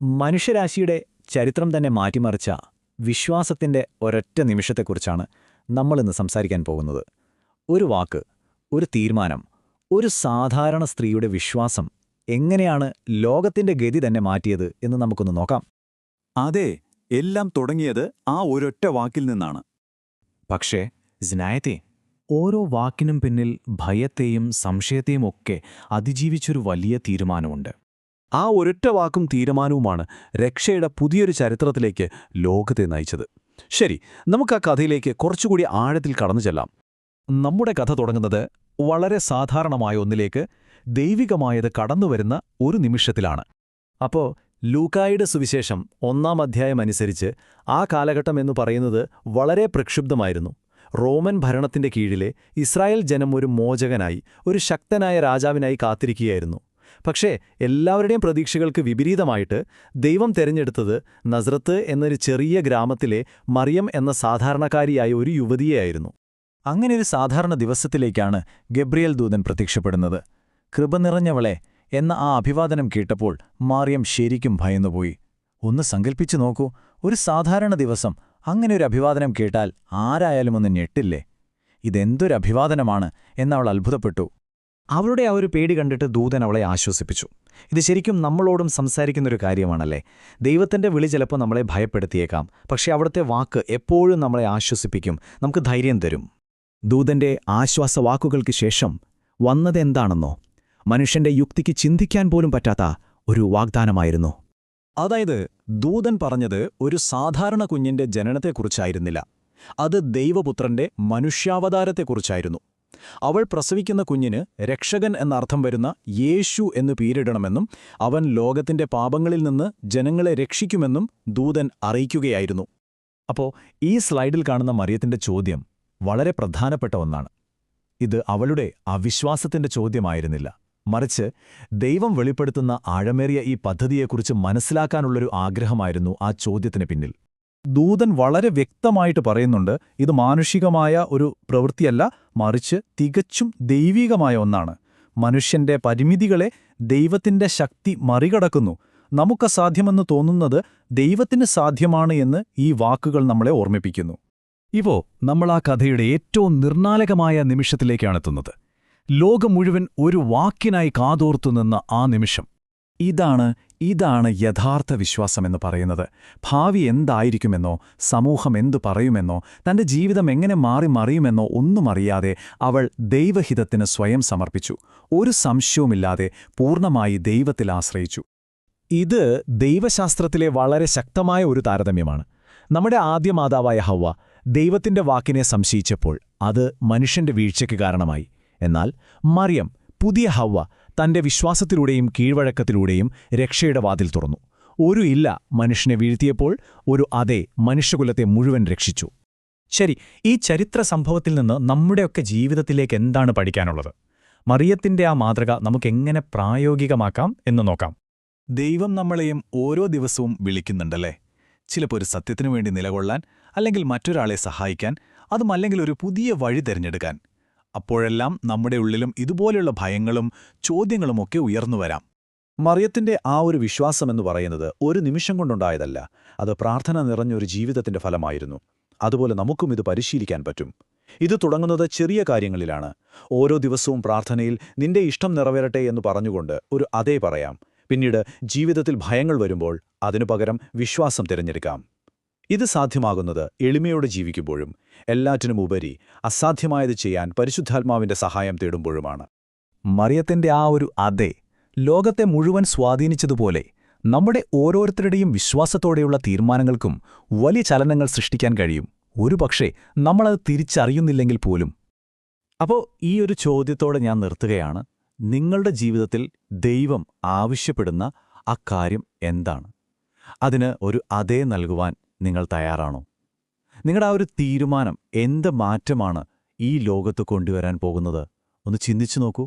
മനുഷ്യരാശിയുടെ ചരിത്രം തന്നെ മാറ്റിമറിച്ച വിശ്വാസത്തിന്റെ ഒരൊറ്റ നിമിഷത്തെക്കുറിച്ചാണ് നമ്മളിന്ന് സംസാരിക്കാൻ പോകുന്നത്. ഒരു വാക്ക്, ഒരു തീരുമാനം, ഒരു സാധാരണ സ്ത്രീയുടെ വിശ്വാസം എങ്ങനെയാണ് ലോകത്തിന്റെ ഗതി തന്നെ മാറ്റിയത് എന്ന് നമുക്കൊന്ന് നോക്കാം. അതെ, എല്ലാം തുടങ്ങിയത് ആ ഒരൊറ്റ വാക്കിൽ നിന്നാണ്. പക്ഷേ സ്നായത്തെ ഓരോ വാക്കിനും പിന്നിൽ ഭയത്തെയും സംശയത്തെയും ഒക്കെ അതിജീവിച്ചൊരു വലിയ തീരുമാനമുണ്ട്. ആ ഒരൊറ്റ വാക്കും തീരുമാനവുമാണ് രക്ഷയുടെ പുതിയൊരു ചരിത്രത്തിലേക്ക് ലോകത്തെ നയിച്ചത്. ശരി, നമുക്ക് ആ കഥയിലേക്ക് കുറച്ചുകൂടി ആഴത്തിൽ കടന്നു ചെല്ലാം. നമ്മുടെ കഥ തുടങ്ങുന്നത് വളരെ സാധാരണമായ ഒന്നിലേക്ക് ദൈവികമായത് കടന്നുവരുന്ന ഒരു നിമിഷത്തിലാണ്. അപ്പോ ലൂക്കായുടെ സുവിശേഷം 1-ാം അധ്യായം അനുസരിച്ച് ആ കാലഘട്ടം എന്നു പറയുന്നത് വളരെ പ്രക്ഷുബ്ധമായിരുന്നു. റോമൻ ഭരണത്തിന്റെ കീഴിലെ ഇസ്രായേൽ ജനം ഒരു മോചകനായി, ഒരു ശക്തനായ രാജാവിനായി കാത്തിരിക്കുകയായിരുന്നു. പക്ഷേ എല്ലാവരുടെയും പ്രതീക്ഷകൾക്ക് വിപരീതമായിട്ട് ദൈവം തെരഞ്ഞെടുത്തത് നസ്രത്ത് എന്നൊരു ചെറിയ ഗ്രാമത്തിലെ മറിയം എന്ന സാധാരണക്കാരിയായ ഒരു യുവതിയെയായിരുന്നു. അങ്ങനെയൊരു സാധാരണ ദിവസത്തിലേക്കാണ് ഗബ്രിയേൽ ദൂതൻ പ്രത്യക്ഷപ്പെടുന്നത്. കൃപ നിറഞ്ഞവളെ എന്ന ആ അഭിവാദനം കേട്ടപ്പോൾ മറിയം ശരിക്കും ഭയന്നുപോയി. ഒന്ന് സങ്കൽപ്പിച്ചു നോക്കൂ, ഒരു സാധാരണ ദിവസം അങ്ങനെയൊരു അഭിവാദനം കേട്ടാൽ ആരായാലും ഒന്ന് ഞെട്ടില്ലേ? ഇതെന്തൊരു അഭിവാദനമാണ് എന്നവൾ അത്ഭുതപ്പെട്ടു. അവളുടെ ആ ഒരു പേടി കണ്ടിട്ട് ദൂതൻ അവളെ ആശ്വസിപ്പിച്ചു. ഇത് ശരിക്കും നമ്മളോടും സംസാരിക്കുന്നൊരു കാര്യമാണല്ലേ. ദൈവത്തിന്റെ വിളി ചിലപ്പോൾ നമ്മളെ ഭയപ്പെടുത്തിയേക്കാം, പക്ഷേ അവിടുത്തെ വാക്ക് എപ്പോഴും നമ്മളെ ആശ്വസിപ്പിക്കും, നമുക്ക് ധൈര്യം തരും. ദൂതന്റെ ആശ്വാസവാക്കുകൾക്ക് ശേഷം വന്നതെന്താണെന്നോ? മനുഷ്യന്റെ യുക്തിക്ക് ചിന്തിക്കാൻ പോലും പറ്റാത്ത ഒരു വാഗ്ദാനമായിരുന്നു. അതായത് ദൂതൻ പറഞ്ഞത് ഒരു സാധാരണ കുഞ്ഞിന്റെ ജനനത്തെക്കുറിച്ചായിരുന്നില്ല. അത് ദൈവപുത്രന്റെ മനുഷ്യാവതാരത്തെക്കുറിച്ചായിരുന്നു. അവൾ പ്രസവിക്കുന്ന കുഞ്ഞിന് രക്ഷകൻ എന്നർത്ഥം വരുന്ന യേശു എന്നു പേരിടണമെന്നും അവൻ ലോകത്തിന്റെ പാപങ്ങളിൽ നിന്ന് ജനങ്ങളെ രക്ഷിക്കുമെന്നും ദൂതൻ അറിയിക്കുകയായിരുന്നു. അപ്പോ ഈ സ്ലൈഡിൽ കാണുന്ന മറിയത്തിന്റെ ചോദ്യം വളരെ പ്രധാനപ്പെട്ട ഒന്നാണ്. ഇത് അവളുടെ അവിശ്വാസത്തിന്റെ ചോദ്യമായിരുന്നില്ല, മറിച്ച് ദൈവം വെളിപ്പെടുത്തുന്ന ആഴമേറിയ ഈ പദ്ധതിയെക്കുറിച്ച് മനസ്സിലാക്കാനുള്ളൊരു ആഗ്രഹമായിരുന്നു ആ ചോദ്യത്തിന് പിന്നിൽ. ദൂതൻ വളരെ വ്യക്തമായിട്ട് പറയുന്നുണ്ട്, ഇത് മാനുഷികമായ ഒരു പ്രവൃത്തിയല്ല, മറിച്ച് തികച്ചും ദൈവികമായ ഒന്നാണ്. മനുഷ്യന്റെ പരിമിതികളെ ദൈവത്തിന്റെ ശക്തി മറികടക്കുന്നു. നമുക്കസാധ്യമെന്ന് തോന്നുന്നത് ദൈവത്തിന് സാധ്യമാണ് എന്ന് ഈ വാക്കുകൾ നമ്മളെ ഓർമ്മിപ്പിക്കുന്നു. ഇപ്പോ നമ്മൾ ആ കഥയുടെ ഏറ്റവും നിർണായകമായ നിമിഷത്തിലേക്കാണെത്തുന്നത്. ലോകം മുഴുവൻ ഒരു വാക്കിനായി കാതോർത്തുനിന്ന ആ നിമിഷം. ഇതാണ് യഥാർത്ഥ വിശ്വാസമെന്ന് പറയുന്നത്. ഭാവി എന്തായിരിക്കുമെന്നോ, സമൂഹം എന്തു പറയുമെന്നോ, തന്റെ ജീവിതം എങ്ങനെ മറിയുമെന്നോ ഒന്നും അറിയാതെ അവൾ ദൈവഹിതത്തിന് സ്വയം സമർപ്പിച്ചു. ഒരു സംശയവുമില്ലാതെ പൂർണ്ണമായി ദൈവത്തിൽ ആശ്രയിച്ചു. ഇത് ദൈവശാസ്ത്രത്തിലെ വളരെ ശക്തമായ ഒരു താരതമ്യമാണ്. നമ്മുടെ ആദ്യ മാതാവായ ഹവ്വ ദൈവത്തിന്റെ വാക്കിനെ സംശയിച്ചപ്പോൾ അത് മനുഷ്യന്റെ വീഴ്ചയ്ക്ക് കാരണമായി. എന്നാൽ മറിയം, പുതിയ ഹവ്വ, തന്റെ വിശ്വാസത്തിലൂടെയും കീഴ്വഴക്കത്തിലൂടെയും രക്ഷയുടെ വാതിൽ തുറന്നു. ഒരു ഇല്ല മനുഷ്യനെ വീഴ്ത്തിയപ്പോൾ ഒരു അതെ മനുഷ്യകുലത്തെ മുഴുവൻ രക്ഷിച്ചു. ശരി, ഈ ചരിത്ര സംഭവത്തിൽ നിന്ന് നമ്മുടെയൊക്കെ ജീവിതത്തിലേക്ക് എന്താണ് പഠിക്കാനുള്ളത്? മറിയത്തിന്റെ ആ മാതൃക നമുക്കെങ്ങനെ പ്രായോഗികമാക്കാം എന്ന് നോക്കാം. ദൈവം നമ്മളെയും ഓരോ ദിവസവും വിളിക്കുന്നുണ്ടല്ലേ? ചിലപ്പോൾ ഒരു സത്യത്തിനു വേണ്ടി നിലകൊള്ളാൻ, അല്ലെങ്കിൽ മറ്റൊരാളെ സഹായിക്കാൻ, അതുമല്ലെങ്കിൽ ഒരു പുതിയ വഴി തിരഞ്ഞെടുക്കാൻ. അപ്പോഴെല്ലാം നമ്മുടെ ഉള്ളിലും ഇതുപോലെയുള്ള ഭയങ്ങളും ചോദ്യങ്ങളുമൊക്കെ ഉയർന്നുവരാം. മറിയത്തിന്റെ ആ ഒരു വിശ്വാസമെന്ന് പറയുന്നത് ഒരു നിമിഷം കൊണ്ടുണ്ടായതല്ല, അത് പ്രാർത്ഥന നിറഞ്ഞൊരു ജീവിതത്തിന്റെ ഫലമായിരുന്നു. അതുപോലെ നമുക്കും ഇത് പരിശീലിക്കാൻ പറ്റും. ഇത് തുടങ്ങുന്നത് ചെറിയ കാര്യങ്ങളിലാണ്. ഓരോ ദിവസവും പ്രാർത്ഥനയിൽ നിന്റെ ഇഷ്ടം നിറവേറട്ടെ എന്ന് പറഞ്ഞുകൊണ്ട് ഒരു അതേ പറയാം. പിന്നീട് ജീവിതത്തിൽ ഭയങ്ങൾ വരുമ്പോൾ അതിനു പകരം വിശ്വാസം തിരഞ്ഞെടുക്കാം. ഇത് സാധ്യമാകുന്നത് എളിമയോടെ ജീവിക്കുമ്പോഴും എല്ലാറ്റിനുമുപരി അസാധ്യമായത് ചെയ്യാൻ പരിശുദ്ധാത്മാവിന്റെ സഹായം തേടുമ്പോഴുമാണ്. മറിയത്തിന്റെ ആ ഒരു അതെ ലോകത്തെ മുഴുവൻ സ്വാധീനിച്ചതുപോലെ നമ്മുടെ ഓരോരുത്തരുടെയും വിശ്വാസത്തോടെയുള്ള തീരുമാനങ്ങൾക്കും വലിയ ചലനങ്ങൾ സൃഷ്ടിക്കാൻ കഴിയും. ഒരുപക്ഷേ നമ്മളത് തിരിച്ചറിയുന്നില്ലെങ്കിൽ പോലും. അപ്പോൾ ഈ ഒരു ചോദ്യത്തോടെ ഞാൻ നിർത്തുകയാണ്. നിങ്ങളുടെ ജീവിതത്തിൽ ദൈവം ആവശ്യപ്പെടുന്ന ആ കാര്യം എന്താണ്? അതിന് ഒരു അതേ നൽകുവാൻ നിങ്ങൾ തയ്യാറാണോ? നിങ്ങളുടെ ആ ഒരു തീരുമാനം എന്ത് മാറ്റമാണ് ഈ ലോകത്ത് കൊണ്ടുവരാൻ പോകുന്നത്? ഒന്ന് ചിന്തിച്ചു നോക്കൂ.